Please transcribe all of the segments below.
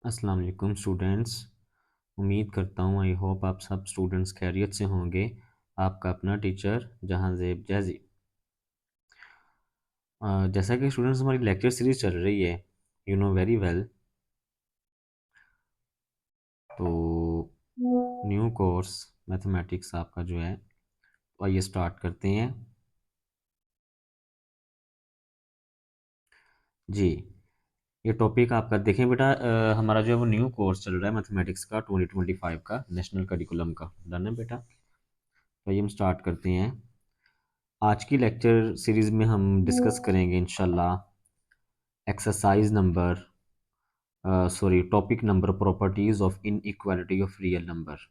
अस्सलाम वालेकुम स्टूडेंट्स। उम्मीद करता हूँ आई होप आप सब स्टूडेंट्स खैरियत से होंगे। आपका अपना टीचर जहांज़ेब जैज़ी। जैसा कि स्टूडेंट्स हमारी लेक्चर सीरीज़ चल रही है, यू नो वेरी वेल। तो न्यू कोर्स मैथमेटिक्स आपका जो है, तो आइए स्टार्ट करते हैं जी। ये टॉपिक आपका देखें बेटा, हमारा जो है वो न्यू कोर्स चल रहा है मैथमेटिक्स का 2025 का नेशनल करिकुलम का। डन है बेटा? तो आइए हम स्टार्ट करते हैं। आज की लेक्चर सीरीज़ में हम डिस्कस करेंगे इंशाल्लाह exercise number sorry topic number properties of inequality of real number.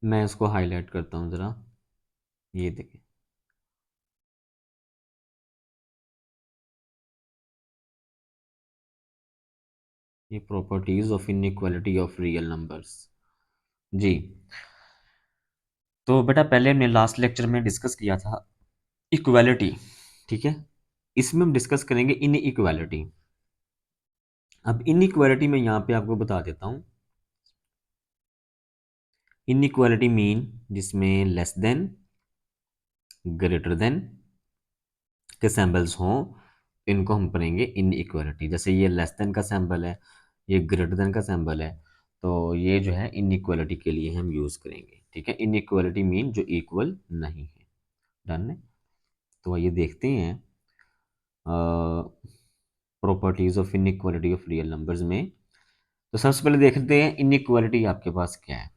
मैं इसको हाईलाइट करता हूँ ज़रा, ये देखें। ये properties of inequality of real numbers जी। तो बेटा पहले हमने लास्ट लेक्चर में डिस्कस किया था इक्वालिटी, ठीक है। इसमें हम डिस्कस करेंगे इनइक्वालिटी। अब इनइक्वालिटी में यहाँ पे आपको बता देता हूँ, इनइक्वालिटी मीन जिसमें लेस देन, ग्रेटर देन के सैम्बल्स हों, इनको हम पढ़ेंगे इनइक्वालिटी। जैसे ये लेस देन का सैम्बल है, ये ग्रेटर देन का सैम्बल है, तो ये जो है इनइक्वालिटी के लिए हम यूज़ करेंगे, ठीक है। इनइक्वालिटी मीन जो इक्वल नहीं है। डन है? तो आइए देखते हैं properties of inequality of real numbers में। तो सबसे पहले देखते हैं इनइक्वालिटी आपके पास क्या है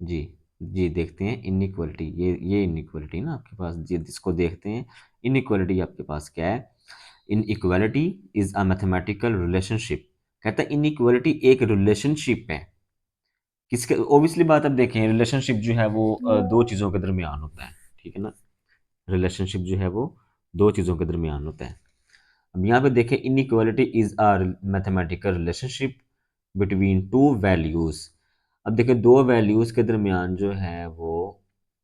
जी। जी देखते हैं इनइक्वालिटी, ये इनइक्वालिटी ना आपके पास जी, जिसको देखते हैं इनइक्वालिटी आपके पास क्या है। Inequality is a mathematical relationship. कहता है इनइक्वालिटी एक रिलेशनशिप है। किसके? ओबियसली बात, अब देखें रिलेशनशिप जो है वो दो चीज़ों के दरमियान होता है, ठीक है ना। रिलेशनशिप जो है वो दो चीज़ों के दरमियान होता है। अब यहाँ पे देखें inequality is a mathematical relationship between two values. अब देखिए दो वैल्यूज़ के दरमियान जो है वो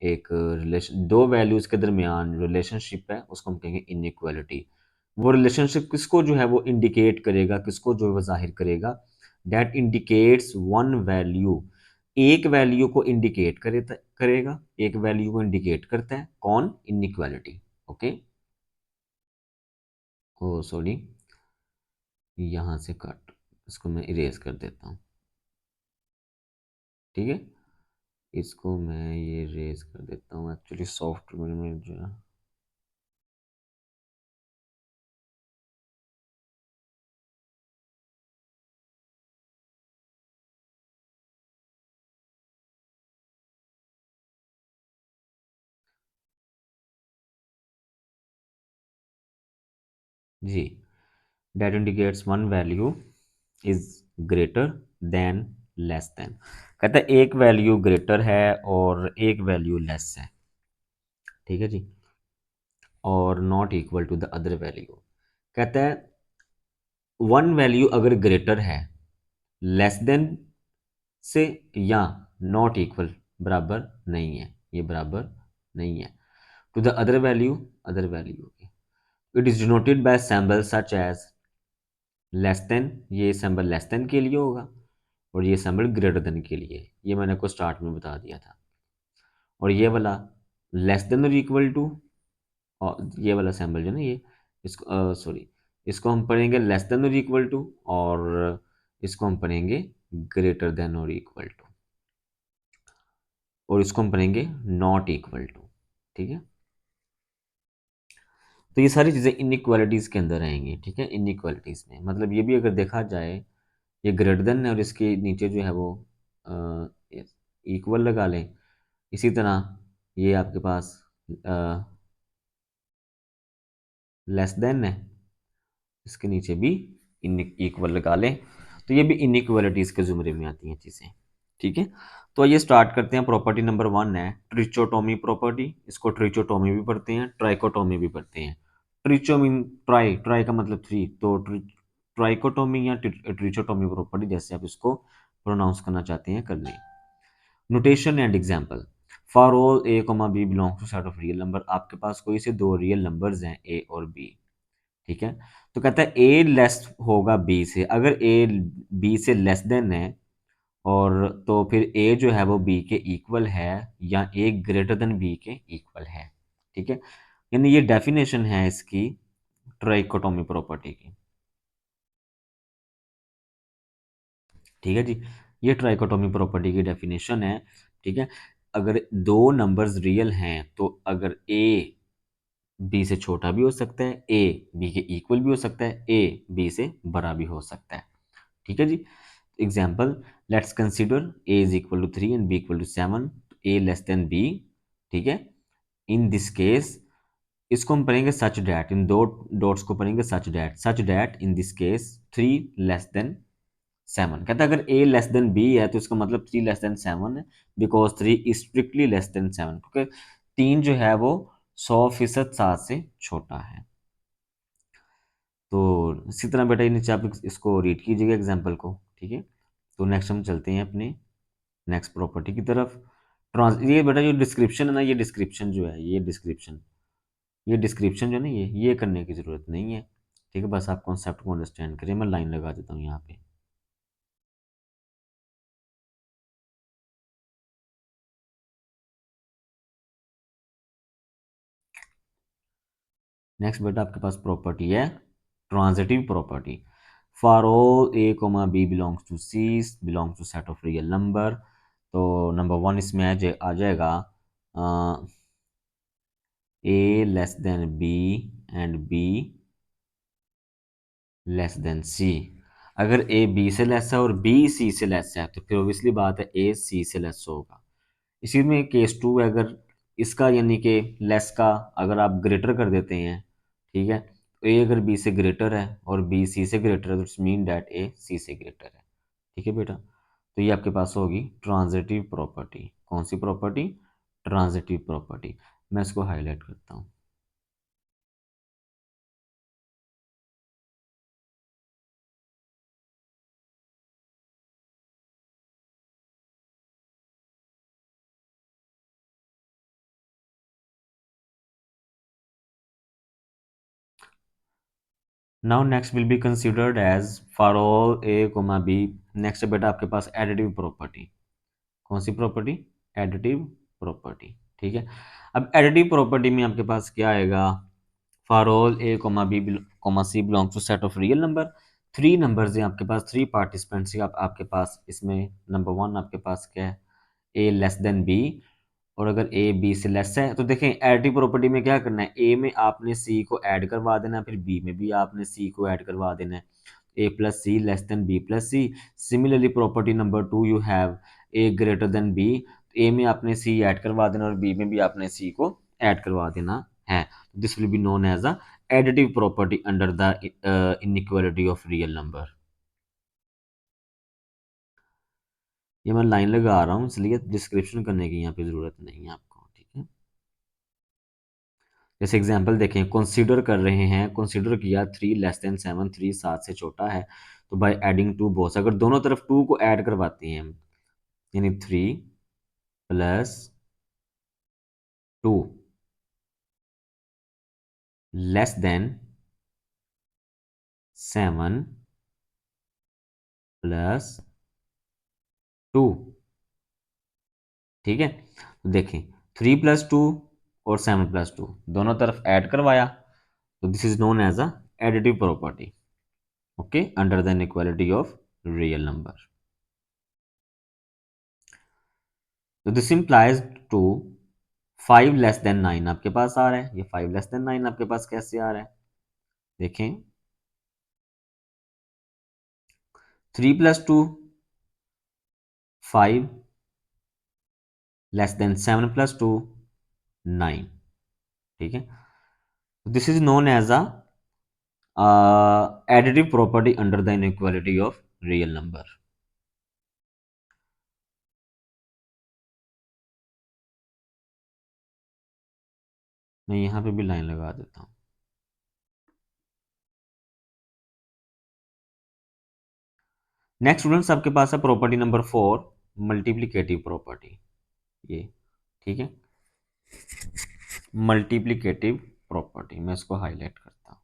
एक रिलेशन, दो वैल्यूज़ के दरमियान रिलेशनशिप है, उसको हम कहेंगे इनइक्वालिटी। वो रिलेशनशिप किसको जो है वो इंडिकेट करेगा, किसको जो है वो जाहिर करेगा? दैट इंडिकेट्स वन वैल्यू, एक वैल्यू को इंडिकेट करेगा, एक वैल्यू को इंडिकेट करता है कौन? इनइक्वालिटी। ओके, ओ सॉरी, यहाँ से कट, इसको मैं इरेज कर देता हूँ, ठीक है। इसको मैं ये रेज कर देता हूँ, एक्चुअली सॉफ्टवेयर में जो है जी, that indicates one value is greater than less than. कहता है एक वैल्यू ग्रेटर है और एक वैल्यू लेस है, ठीक है जी, और not equal to the other value. कहता है वन वैल्यू अगर ग्रेटर है लेस देन से, या नॉट इक्वल, बराबर नहीं है, ये बराबर नहीं है, to the other value, other value, it is denoted by symbol such as less than, ये सिंबल लेस देन के लिए होगा और ये सिंबल ग्रेटर देन के लिए, ये मैंने आपको स्टार्ट में बता दिया था। और ये वाला लेस देन और इक्वल टू, और ये वाला सिंबल जो है ना ये, इसको सॉरी, इसको हम पढ़ेंगे लेस देन और इक्वल टू, और इसको हम पढ़ेंगे ग्रेटर देन और इक्वल टू, और इसको हम पढ़ेंगे नॉट इक्वल टू, ठीक है। तो ये सारी चीज़ें इनइक्वालिटीज़ के अंदर आएंगी, ठीक है। इनइक्वालिटीज़ में मतलब ये भी अगर देखा जाए, ये ग्रेटर देन है और इसके नीचे जो है वो इक्वल लगा लें। इसी तरह ये आपके पास लेस देन है, इसके नीचे भी इन इक्वल लगा लें, तो ये भी इनइक्वालिटीज़ के ज़ुमरे में आती हैं चीज़ें, ठीक है। तो ये स्टार्ट करते हैं। प्रॉपर्टी नंबर वन है ट्रिचोटोमी प्रॉपर्टी। इसको ट्रिचोटोमी भी पढ़ते हैं, ट्राइकोटोमी भी पढ़ते हैं। ट्रिचो मीन ट्राई, ट्राई का मतलब थ्री, तो ट्राइकोटोमी या ट्रिचोटोमी प्रॉपर्टी, जैसे आप इसको प्रोनाउंस करना चाहते हैं कर लें। Notation and example. For all A comma B belongs to set of real number, आपके पास कोई से दो रियल नंबर्स हैं ए और बी, ठीक है। तो कहता है ए लेस होगा बी से, अगर ए बी से लेस देन है और तो फिर ए जो है वो बी के इक्वल है या ए ग्रेटर देन बी के इक्वल है, ठीक है। यानी ये डेफिनेशन है इसकी ट्राइकोटोमी प्रॉपर्टी की, ठीक है जी। ये ट्राइकोटोमी प्रॉपर्टी की डेफिनेशन है, ठीक है। अगर दो नंबर्स रियल हैं तो अगर ए बी से छोटा भी हो सकता है, ए बी के इक्वल भी हो सकता है, ए बी से बड़ा भी हो सकता है, ठीक है जी। Example, let's consider A is equal to 3 and B equal to 7, A less than B, ठीक है। इन दिस केस इसको हम पढ़ेंगे सच डैट, इन दो डॉट्स को पढ़ेंगे such that in this case 3 <7। कहता है अगर ए लेस देन बी है तो इसका मतलब 3 <7 है, बिकॉज 3 इज स्ट्रिक्टली <7, क्योंकि 3 जो है वो 100% 7 से छोटा है। तो इसी तरह बेटा ये नीचे आप इसको रीड कीजिएगा एग्जाम्पल को, ठीक है। तो नेक्स्ट हम चलते हैं अपने नेक्स्ट प्रॉपर्टी की तरफ। ट्रांस ये बेटा जो डिस्क्रिप्शन है ना, ये डिस्क्रिप्शन जो है, ये डिस्क्रिप्शन जो है ना, ये करने की ज़रूरत नहीं है, ठीक है। बस आप कॉन्सेप्ट को अंडरस्टैंड करिए। मैं लाइन लगा देता हूँ यहाँ पे। नेक्स्ट बेटा आपके पास प्रॉपर्टी है transitive property. For all A comma B belongs to C belongs to set of real number. तो नंबर 1 इसमें आ जाएगा A less than B and B less than C. अगर ए बी से लेस है और बी सी से less है तो फिर ओबियसली बात है ए सी से लेस होगा। इसी में केस 2 है, अगर इसका यानी कि लेस का अगर आप ग्रेटर कर देते हैं, ठीक है, तो ए अगर बी से ग्रेटर है और बी सी से ग्रेटर है तो इट्स मीन दैट ए सी से ग्रेटर है, ठीक है बेटा। तो ये आपके पास होगी ट्रांजिटिव प्रॉपर्टी। कौन सी प्रॉपर्टी? Transitive property. मैं इसको हाईलाइट करता हूँ। Now next will be considered as for all A comma B. Next है बेटा आपके पास एडिटिव प्रॉपर्टी। कौन सी प्रॉपर्टी? एडिटिव प्रॉपर्टी, ठीक है। अब एडिटिव प्रॉपर्टी में आपके पास क्या आएगा? For all A comma B comma C belongs to set of real number. Three numbers हैं आपके पास, थ्री पार्टिसिपेंट्स हैं आपके पास। इसमें नंबर 1 आपके पास क्या है? ए लेस देन बी। और अगर ए बी से लेस है तो देखें एडिटिव प्रॉपर्टी में क्या करना है, ए में आपने सी को ऐड करवा देना है, फिर बी में भी आपने सी को ऐड करवा देना है। A plus C less than B plus C. Similarly property number 2 you have A greater than B. A में आपने सी ऐड करवा देना और बी में भी आपने सी को ऐड करवा देना है। This will be known as a additive property under the inequality of real number. ये मैं लाइन लगा रहा हूँ इसलिए डिस्क्रिप्शन करने की यहाँ पे ज़रूरत नहीं है आपको, ठीक है। जैसे एग्जांपल देखें, कंसीडर कर रहे हैं, कंसीडर किया 3 <7, 3 7 से छोटा है, तो बाय एडिंग टू बोथ, अगर दोनों तरफ 2 को ऐड करवाते हैं हम, यानी 3 + 2 लेस देन 7 + 2, ठीक है। तो देखें 3 + 2 और 7 + 2 दोनों तरफ ऐड करवाया, तो this is known as a additive property, okay, under the inequality of real number. तो दिस इंप्लाइज टू 5 <9 आपके पास आ रहा है। ये 5 <9 आपके पास कैसे आ रहा है? देखें 3 + 2 5 <7 + 2 9, ठीक है। This is known as a additive property under the inequality of real number. मैं यहां पे भी लाइन लगा देता हूं। नेक्स्ट स्टूडेंट्स आपके पास है प्रॉपर्टी नंबर 4, मल्टीप्लिकेटिव प्रॉपर्टी। ये ठीक है, मल्टीप्लिकेटिव प्रॉपर्टी, मैं इसको हाईलाइट करता हूं।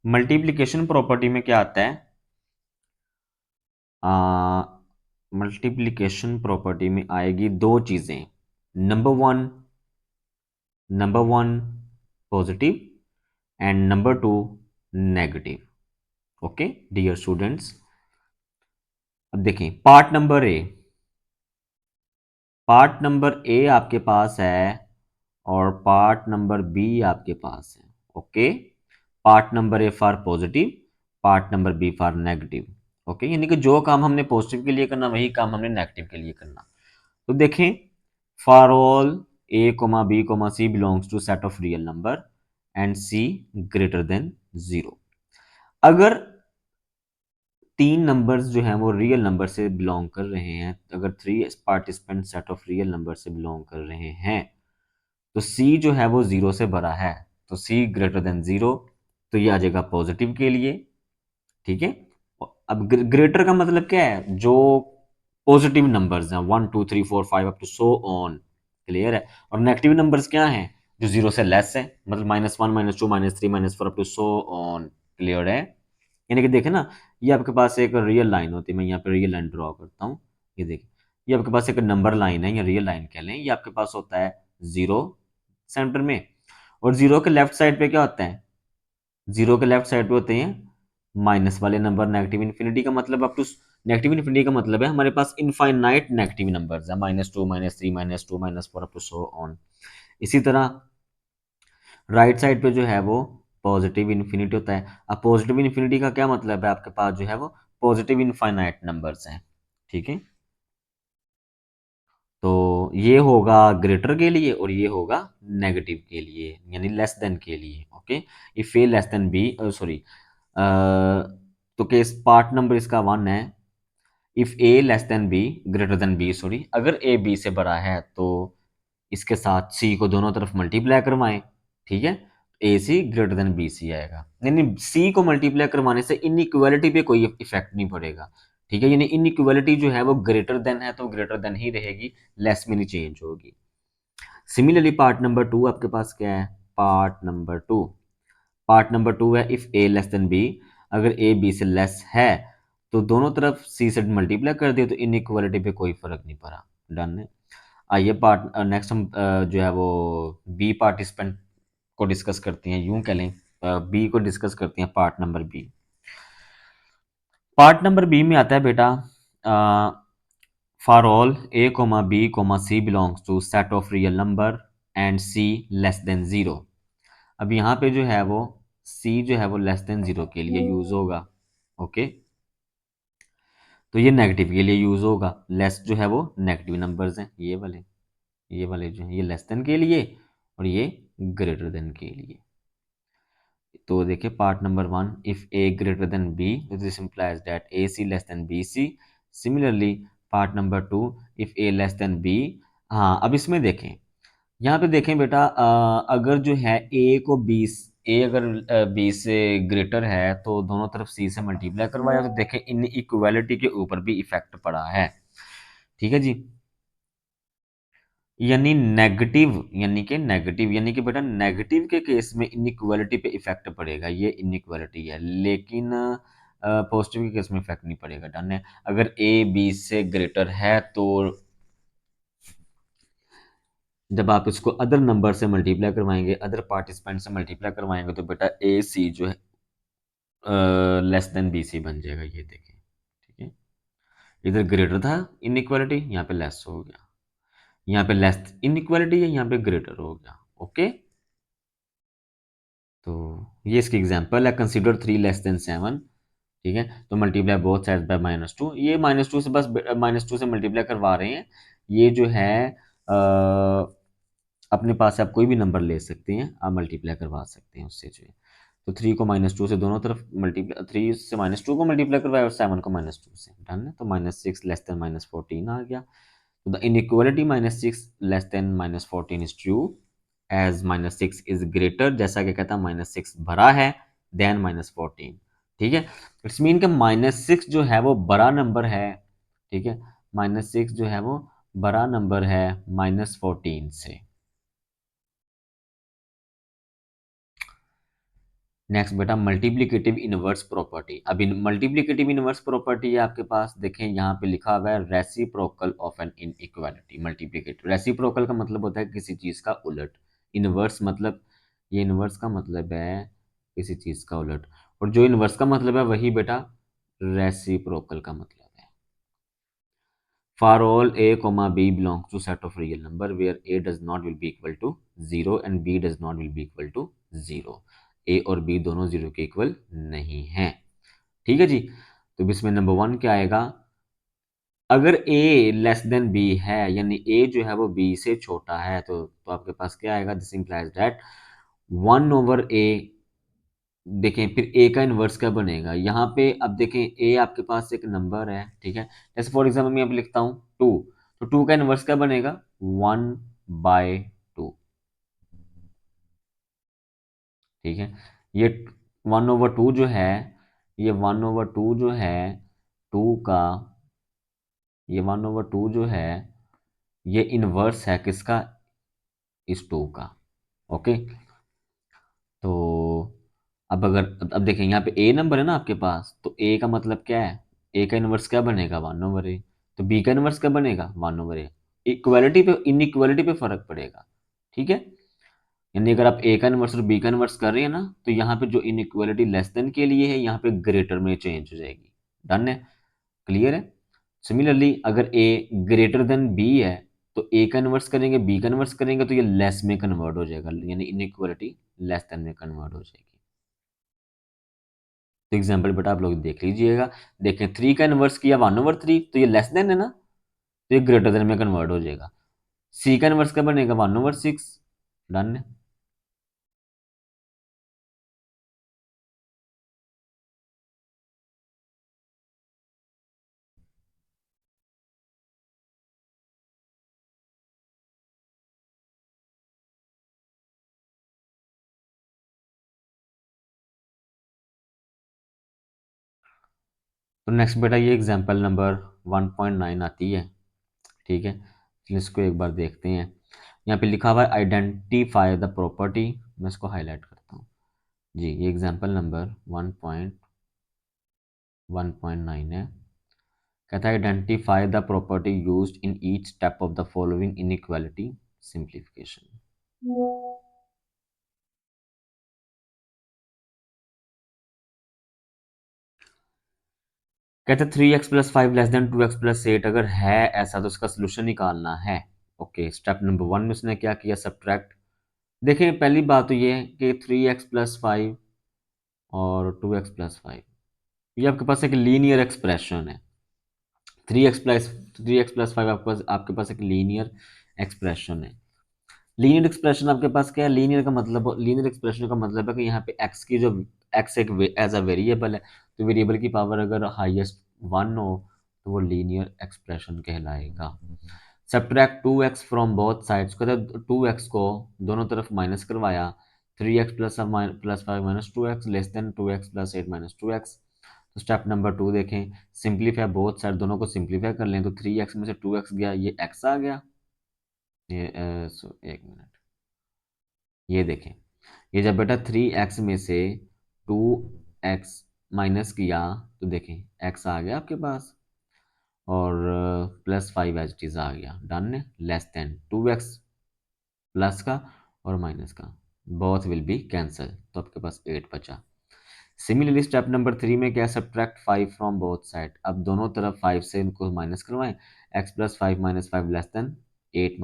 मल्टीप्लिकेशन प्रॉपर्टी में क्या आता है, मल्टीप्लिकेशन प्रॉपर्टी में आएगी दो चीजें, number one, positive and number two negative. Okay dear students, अब देखें पार्ट नंबर ए आपके पास है और पार्ट नंबर बी आपके पास है। Okay, part number A for positive, part number B for negative. Okay, यानी कि जो काम हमने पॉजिटिव के लिए करना वही काम हमने नेगेटिव के लिए करना। तो देखें, for all A comma B comma C belongs to set of real number and C greater than 0। अगर तीन नंबर्स जो हैं वो रियल नंबर से बिलोंग कर रहे हैं, अगर three participant set of real number से बिलोंग कर रहे हैं, तो सी जो है वो जीरो से बड़ा है, तो सी ग्रेटर देन जीरो, तो ये आ जाएगा पॉजिटिव के लिए। ठीक है, अब ग्रेटर का मतलब क्या है, जो पॉजिटिव नंबर्स हैं 1 2 3 4 5 up to so on, clear है। और नेगेटिव नंबर्स क्या हैं, जो जीरो से लेस है, मतलब -1 -2 -3 -4 up to so on, clear है। यानी कि देखें ना, ये आपके पास एक रियल लाइन होती है, मैं यहाँ पे रियल लाइन ड्रॉ करता हूँ। ये देखिए, ये आपके पास एक नंबर लाइन है या रियल लाइन कह लें, ये आपके पास होता है जीरो सेंटर में, और जीरो के लेफ्ट साइड पे क्या होता है, जीरो के लेफ्ट साइड पे होते हैं माइनस वाले नंबर, नेगेटिव इन्फिनिटी का मतलब अप टू, नेगेटिव इन्फिनिटी का मतलब है हमारे पास इनफाइनाइट नेगेटिव नंबर्स है, -2 -3 -2 -4 अप टू सो ऑन। इसी तरह राइट साइड पे जो है वो पॉजिटिव इन्फिनिटी होता है। अब पॉजिटिव इन्फिनिटी का क्या मतलब है, आपके पास जो है वो पॉजिटिव इनफाइनाइट नंबर्स हैं। ठीक है, तो ये होगा ग्रेटर के लिए और ये होगा नेगेटिव के लिए, यानी लेस देन के लिए। Okay, if A less than B, sorry, तो केस पार्ट नंबर इसका 1 है, if A less than B greater than B, sorry, अगर ए बी से बड़ा है तो इसके साथ सी को दोनों तरफ मल्टीप्लाई करवाएं। ठीक है, ए सी ग्रेटर देन बी सी आएगा, यानी सी को मल्टीप्लाई करवाने से इनइक्वालिटी पे कोई इफेक्ट नहीं पड़ेगा। ठीक है, यानी इनइक्वालिटी जो है वो ग्रेटर देन है तो ग्रेटर देन ही रहेगी, लेस में नहीं चेंज होगी। सिमिलरली पार्ट नंबर टू आपके पास क्या है, पार्ट नंबर टू है if A less than B, अगर ए बी से लेस है तो दोनों तरफ सी से मल्टीप्लाई कर दिया तो इनइक्वालिटी पे कोई फर्क नहीं पड़ा। डन है। आइए पार्ट नेक्स्ट हम जो है वो बी पार्टिसिपेंट को डिस्कस करते हैं, यूं कह लें बी को डिस्कस करते हैं, part number B. Part number B में आता है बेटा, for all A comma B comma C belongs to set of real number and C less than zero. अब यहाँ पे जो है वो सी जो है वो लेस देन जीरो के लिए यूज होगा। ओके, तो ये नेगेटिव के लिए यूज होगा, लेस जो है वो नेगेटिव नंबर्स हैं, ये वाले जो हैं ये लेस देन के लिए और ये ग्रेटर देन के लिए। तो देखिए part number 1, if A greater than B this implies that A C less than B C. Similarly part number 2, if A less than B. हाँ, अब इसमें देखें, यहाँ पे देखें बेटा, अगर जो है ए को 20, ए अगर 20 से ग्रेटर है तो दोनों तरफ सी से मल्टीप्लाई करवाया, तो देखें इन इक्वालिटी के ऊपर भी इफेक्ट पड़ा है। ठीक है जी, यानी कि बेटा नेगेटिव के केस में इनइक्वालिटी पे इफेक्ट पड़ेगा, ये इनइक्वालिटी है, लेकिन पॉजिटिव के केस में इफेक्ट नहीं पड़ेगा। डन है, अगर ए बी से ग्रेटर है तो जब आप इसको अदर नंबर से मल्टीप्लाई करवाएंगे, अदर पार्टिसिपेंट से मल्टीप्लाई करवाएंगे, तो बेटा ए सी जो है लेस देन बी सी बन जाएगा, ये देखें। ठीक है, इधर ग्रेटर था इनइक्वालिटी, यहाँ पे लेस हो गया, यहाँ पे लेस इनइक्वालिटी है, यहाँ पे ग्रेटर हो गया। ओके, तो ये इसकी एग्जांपल है, कंसीडर 3 लेस देन 7। ठीक है, तो मल्टीप्लाई बोथ साइड बाय -2, ये -2 से बस -2 से मल्टीप्लाई करवा रहे हैं। ये जो है अपने पास से आप कोई भी नंबर ले सकते हैं, आप मल्टीप्लाई करवा सकते हैं उससे जो है। तो 3 को -2 से दोनों तरफ मल्टीप्लाई, 3 से -2 को मल्टीप्लाई करवाया और 7 को -2 से। डन है, तो -6 लेस देन -14 आ गया। तो the inequality -6 less than -14 is true as -6 is greater, जैसा कि कहता है -6 बड़ा है देन -14। ठीक है, इट्स मीन कि -6 जो है वो बड़ा नंबर है। ठीक है, -6 जो है वो बड़ा नंबर है -14 से। नेक्स्ट बेटा मल्टीप्लिकेटिव इनवर्स प्रॉपर्टी। अब इन मल्टीप्लिकेटिव इनवर्स प्रॉपर्टी है आपके पास, देखें यहाँ पे लिखा हुआ है reciprocal of an inequality. Multiplicative reciprocal का मतलब होता है किसी चीज का उलट, इनवर्स मतलब, ये इनवर्स का मतलब है किसी चीज का उलट, और जो इनवर्स का मतलब है वही बेटा रेसिप्रोकल का मतलब है। For all a comma b belongs to set of real number where a does not will be equal to 0 and b does not will be equal to 0। a और b दोनों 0 के इक्वल नहीं हैं। ठीक है जी। तो इसमें नंबर 1 क्या आएगा, अगर a लेस देन b है, यानी a जो है वो b से छोटा है, तो आपके पास क्या आएगा, दिस इंप्लाइज दैट 1/a। देखें फिर a का इन्वर्स क्या बनेगा यहाँ पे, अब देखें a आपके पास एक नंबर है, ठीक है, जैसे फॉर एग्जाम्पल मैं अब लिखता हूँ 2, तो 2 का इन्वर्स क्या बनेगा 1/2। ठीक है, ये 1/2 जो है, ये 1/2 जो है 2 का, ये 1/2 जो है ये इन्वर्स है किसका, इस 2 का। ओके, तो अब देखें यहाँ पे ए नंबर है ना आपके पास, तो ए का मतलब क्या है, ए का इनवर्स क्या बनेगा 1/a, तो बी का इनवर्स क्या बनेगा 1/a। इक्वालिटी पे इनइक्वालिटी पे फर्क पड़ेगा। ठीक है, यानी अगर आप ए का इनवर्स और बी का इनवर्स कर रहे हैं ना, तो यहाँ पे जो इनइक्वालिटी लेस देन के लिए है यहाँ पे ग्रेटर में चेंज हो जाएगी। डन है, क्लियर है। सिमिलरली अगर ए ग्रेटर देन बी है, तो ए का इनवर्स करेंगे बी का इनवर्स करेंगे तो ये लेस में कन्वर्ट हो जाएगा, यानी इनइक्वालिटी लेस देन में कन्वर्ट हो जाएगी। तो एग्जाम्पल बेटा आप लोग देख लीजिएगा, देखें 3 का इनवर्स किया 1/3, तो ये लेस देन है ना, तो ये ग्रेटर देन में कन्वर्ट हो जाएगा। सी का इनवर्स क्या बनेगा 1/6। डन है। तो नेक्स्ट बेटा ये एग्जाम्पल नंबर 1.9 आती है। ठीक है, चलिए इसको एक बार देखते हैं। यहाँ पे लिखा हुआ है आइडेंटिफाई द प्रॉपर्टी, मैं इसको हाईलाइट करता हूँ। जी, ये एग्जाम्पल नंबर 1.1.9 है। कहता है identify the property used in each step of the following inequality simplification. कहते हैं 3x + 5 <2x + 8 अगर है ऐसा तो इसका सोल्यूशन निकालना है। ओके, स्टेप नंबर 1 में उसने क्या किया, सब्ट्रैक्ट। देखिए पहली बात तो ये है कि 3x + 5 और 2x + 5, ये आपके पास एक लीनियर एक्सप्रेशन है। 3x + 5 आपके पास एक लीनियर एक्सप्रेशन है। लीनियर एक्सप्रेशन आपके पास क्या है, लीनियर का मतलब, लीनियर एक्सप्रेशन का मतलब है कि यहाँ पे एक्स की जो, एक्स एक एज अ वेरिएबल है, तो वेरिएबल की पावर अगर हाईएस्ट 1 हो तो वो लीनियर एक्सप्रेशन कहलाएगा। Subtract 2x from both sides, कहते हैं 2x को दोनों तरफ माइनस करवाया, 3x + 5 - 2x less than 2x + 8 - 2x। तो स्टेप नंबर 2 देखें, सिंप्लीफाई बोथ साइड, दोनों को सिंप्लीफाई कर लें, तो 3x में से 2x गया, ये x आ गया। ये एक मिनट, ये देखें, ये जब बेटा 3x में से 2x माइनस किया, तो देखें x आ गया आपके पास, और +5 एज इट इज आ गया। डन है, लेस देन 2x प्लस का और माइनस का, बोथ विल बी कैंसल, तो आपके पास 8 बचा। सिमिलरली स्टेप नंबर 3 में क्या, सब्ट्रैक्ट 5 फ्रॉम बोथ साइड, अब दोनों तरफ 5 से इनको माइनस करवाएं, x + 5 - 5 लेस देन 8 -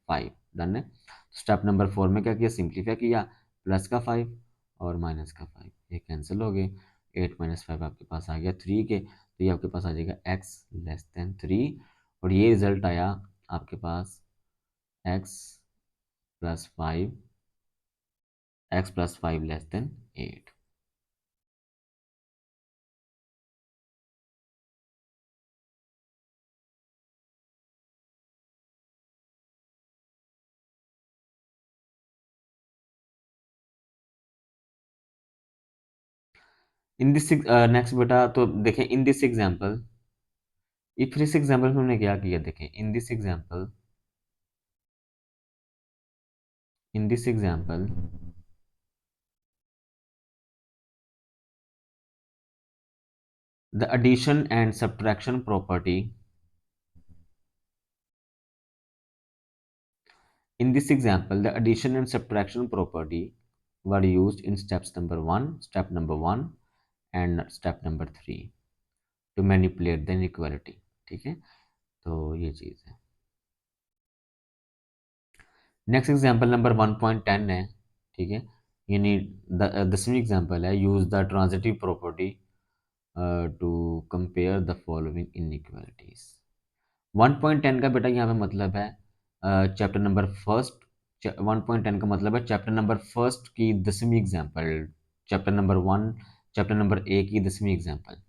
5। डन है। स्टेप नंबर 4 में क्या किया, सिंप्लीफाई किया, प्लस का 5 और माइनस का 5, ये कैंसिल हो गए, 8 - 5 आपके पास आ गया 3 के, तो ये आपके पास आ जाएगा x लेस देन 3, और ये रिजल्ट आया आपके पास x + 5 x + 5 less than 8। In this next बेटा तो देखें इन दिस एग्जांपल, फिर इस एग्जाम्पल में हमने क्या किया, देखें in this example the addition and subtraction property in this example the addition and subtraction property were used in step number 1 and step number 3 to manipulate the inequality। ठीक है, तो ये चीज़ है। नेक्स्ट एग्जाम्पल नंबर 1.10 है। ठीक है, यानी 10वीं एग्जाम्पल है, use the transitive property to compare the following inequalities. 1.10 का बेटा यहाँ पे मतलब है चैप्टर नंबर फर्स्ट। 1.10 का मतलब है चैप्टर नंबर फर्स्ट की 10वीं एग्जाम्पल, चैप्टर नंबर ए की 10वीं example.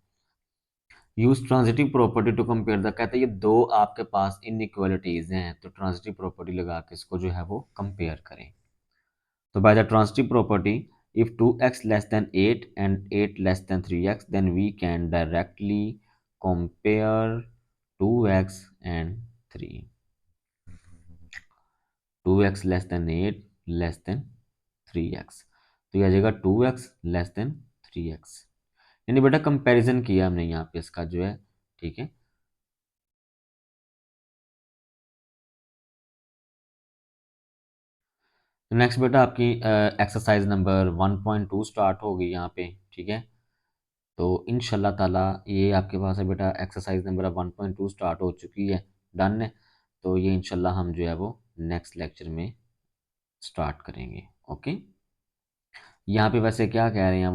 Use transitive property to compare the, कहते हैं ये दो आपके पास इनइक्वालिटीज हैं तो ट्रांजिटिव प्रॉपर्टी लगा के इसको जो है वो कंपेयर करें। तो by the transitive property, if 2x less than 8 and 8 less than 3x, then we can directly compare 2x and 3। 2x less than 8 less than 3x, तो यह आ जाएगा 2x less than 3x। यानी बेटा कंपैरिजन किया हमने यहाँ पे इसका जो है। ठीक है, नेक्स्ट बेटा आपकी एक्सरसाइज नंबर 1.2 स्टार्ट होगी यहाँ पे। ठीक है, तो इंशाल्लाह ताला ये आपके पास है बेटा, एक्सरसाइज नंबर 1.2 स्टार्ट हो चुकी है, डन है। तो ये इंशाल्लाह हम जो है वो नेक्स्ट लेक्चर में स्टार्ट करेंगे। ओके, यहाँ पे वैसे क्या कह रहे हैं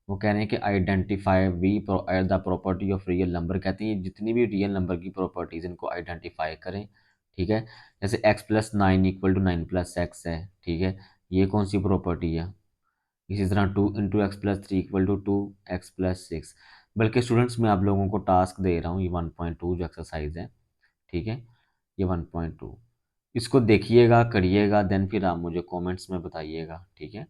वो कह रहे हैं कि identify we the property of real number. कहते हैं जितनी भी रियल नंबर की प्रॉपर्टीज इनको आइडेंटिफाई करें। ठीक है, जैसे x plus 9 equal to 9 plus X है। ठीक है, ये कौन सी प्रॉपर्टी है। इसी तरह 2 × x + 3 = 2x + 6। बल्कि स्टूडेंट्स मैं आप लोगों को टास्क दे रहा हूँ, ये 1.2 जो एक्सरसाइज है। ठीक है, ये 1.2 इसको देखिएगा, करिएगा, देन फिर आप मुझे कमेंट्स में बताइएगा। ठीक है,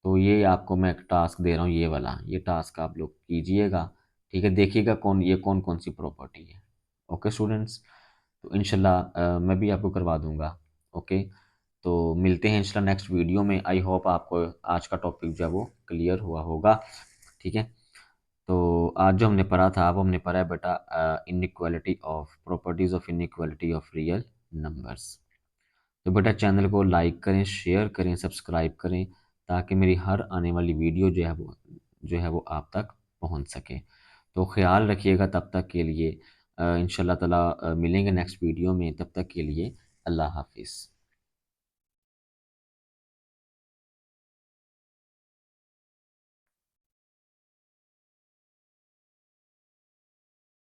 तो ये आपको मैं एक टास्क दे रहा हूँ, ये वाला, ये टास्क आप लोग कीजिएगा। ठीक है, देखिएगा कौन कौन सी प्रॉपर्टी है। ओके स्टूडेंट्स, तो इंशाल्लाह मैं भी आपको करवा दूंगा। ओके, तो मिलते हैं इंशाल्लाह नेक्स्ट वीडियो में। आई होप आपको आज का टॉपिक जो है वो क्लियर हुआ होगा। ठीक है, तो आज जो हमने पढ़ा था वो हमने पढ़ा है बेटा inequality of properties of inequality of real numbers. तो बेटा चैनल को लाइक करें, शेयर करें, सब्सक्राइब करें, ताकि मेरी हर आने वाली वीडियो जो है वो आप तक पहुंच सके। तो ख्याल रखिएगा, तब तक के लिए इंशाल्लाह ताला मिलेंगे नेक्स्ट वीडियो में। तब तक के लिए अल्लाह हाफिज़।